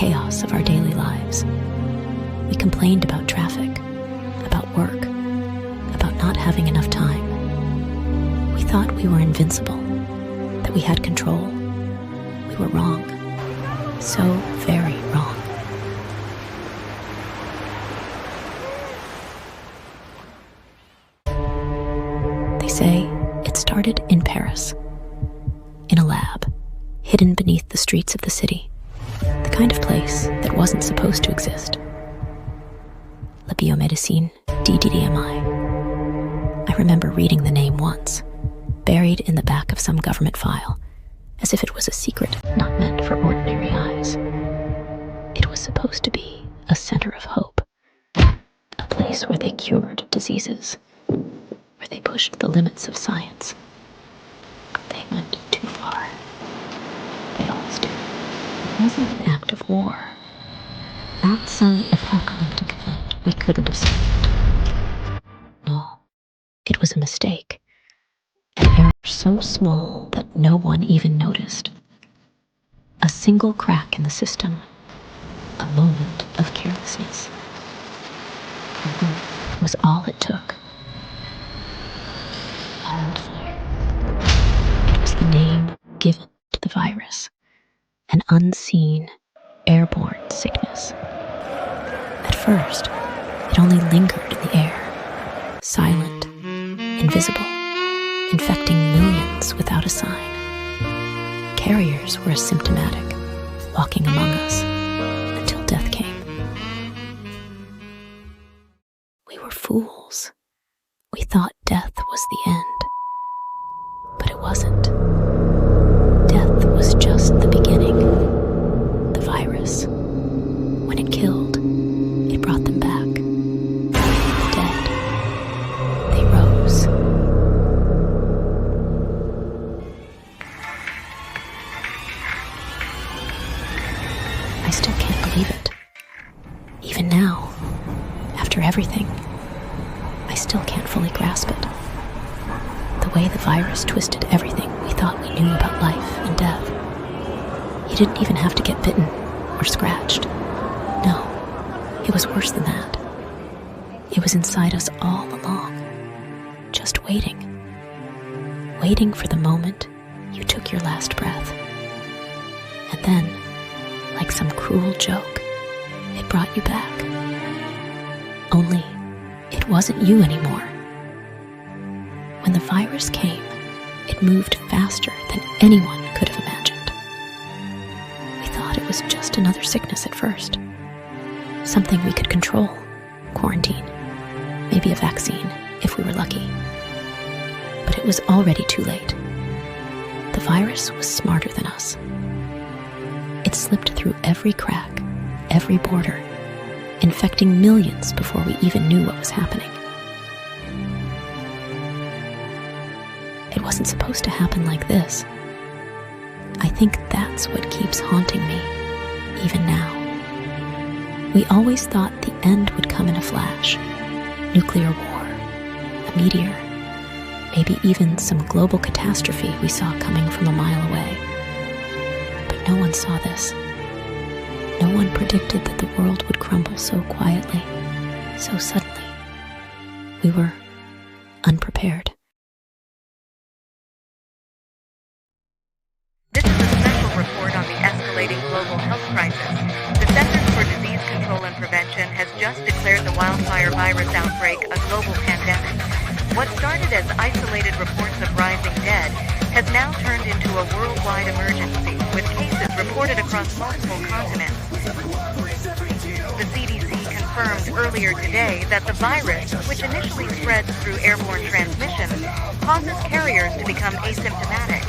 chaos of our daily lives. We complained about traffic, about work, about not having enough time. We thought we were invincible, that we had control. We were wrong. So very wrong. They say it started in Paris, in a lab, hidden beneath the streets of the city, the kind of place that wasn't supposed to exist. La Biomédecine DDDMI. I remember reading the name once, buried in the back of some government file, as if it was a secret not meant for ordinary eyes. It was supposed to be a center of hope, a place where they cured diseases, where they pushed the limits of science. They went too far. They always do. It wasn't an act of war, not some apocalyptic event we couldn't have saved. No, it was a mistake. An error so small that no one even noticed. A single crack in the system. A moment of carelessness. Was all it took. Wildfire. It was the name given to the virus. An unseen, airborne sickness. At first, it only lingered in the air. Silent, invisible, infecting millions without a sign. Carriers were asymptomatic, walking among us, until death came. We were fools. We thought death was the end. But it wasn't. Death was just the beginning. The virus, when it killed, it brought them back. Dead. They rose. I still can't believe it. Even now, after everything, I still can't fully grasp it. The way the virus twisted everything we thought we knew about life and death. You didn't even have to get bitten or scratched. No, it was worse than that. It was inside us all along, just waiting. Waiting for the moment you took your last breath. And then, like some cruel joke, it brought you back. Only, it wasn't you anymore. When the virus came, it moved faster than anyone could have imagined. We thought it was just another sickness at first. Something we could control, quarantine, maybe a vaccine, if we were lucky. But it was already too late. The virus was smarter than us. It slipped through every crack, every border, infecting millions before we even knew what was happening. It wasn't supposed to happen like this. I think that's what keeps haunting me, even now. We always thought the end would come in a flash. Nuclear war, a meteor, maybe even some global catastrophe we saw coming from a mile away. But no one saw this. No one predicted that the world would crumble so quietly, so suddenly. We were unprepared. This is a special report on the escalating global health crisis. The Centers for Disease Control and Prevention has just declared the wildfire virus outbreak a global pandemic. What started as isolated reports of rising dead has now turned into a worldwide emergency, with cases reported across multiple continents. The CDC confirmed earlier today that the virus, which initially spreads through airborne transmission, causes carriers to become asymptomatic.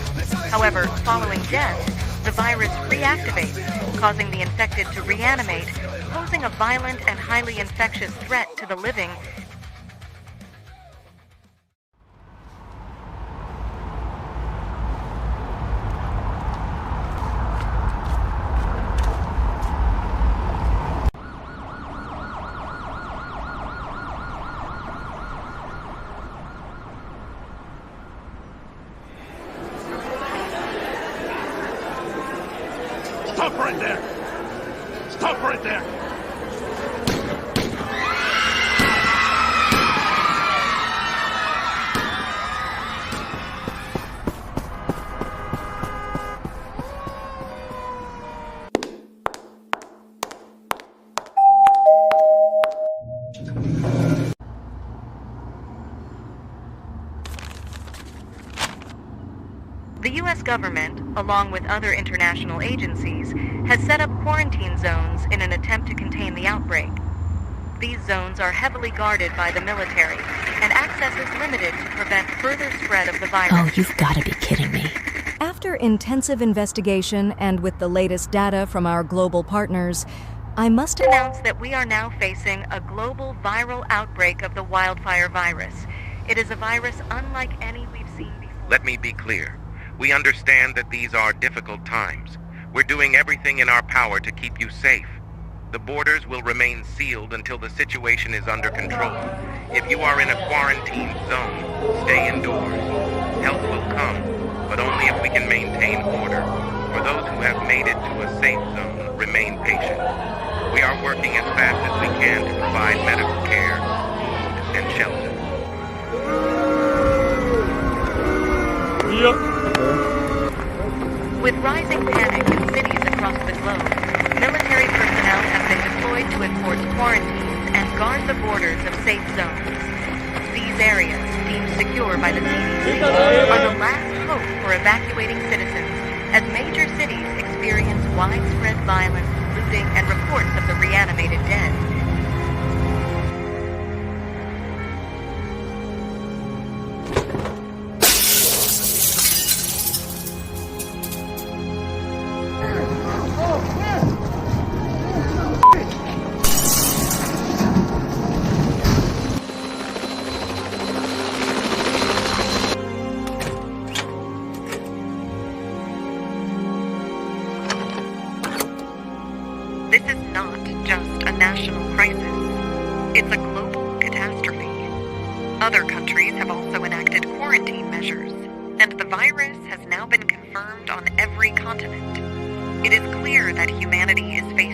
However, following death, the virus reactivates, causing the infected to reanimate, posing a violent and highly infectious threat to the living. Stop right there! Stop right there! The U.S. government, along with other international agencies, has set up quarantine zones in an attempt to contain the outbreak. These zones are heavily guarded by the military, and access is limited to prevent further spread of the virus. Oh, you've got to be kidding me. After intensive investigation and with the latest data from our global partners, I must Announce that we are now facing a global viral outbreak of the wildfire virus. It is a virus unlike any we've seen before. Let me be clear. We understand that these are difficult times. We're doing everything in our power to keep you safe. The borders will remain sealed until the situation is under control. If you are in a quarantine zone, stay indoors. Help will come, but only if we can maintain order. For those who have made it to a safe zone, remain patient. We are working as fast as we can to provide medical care, food, and shelter. With rising panic in cities across the globe, military personnel have been deployed to enforce quarantines and guard the borders of safe zones. These areas, deemed secure by the CDC, are the last hope for evacuating citizens as major cities experience widespread violence, looting, and reports of the reanimated dead. This is not just a national crisis. It's a global catastrophe. Other countries have also enacted quarantine measures, and the virus has now been confirmed on every continent. It is clear that humanity is facing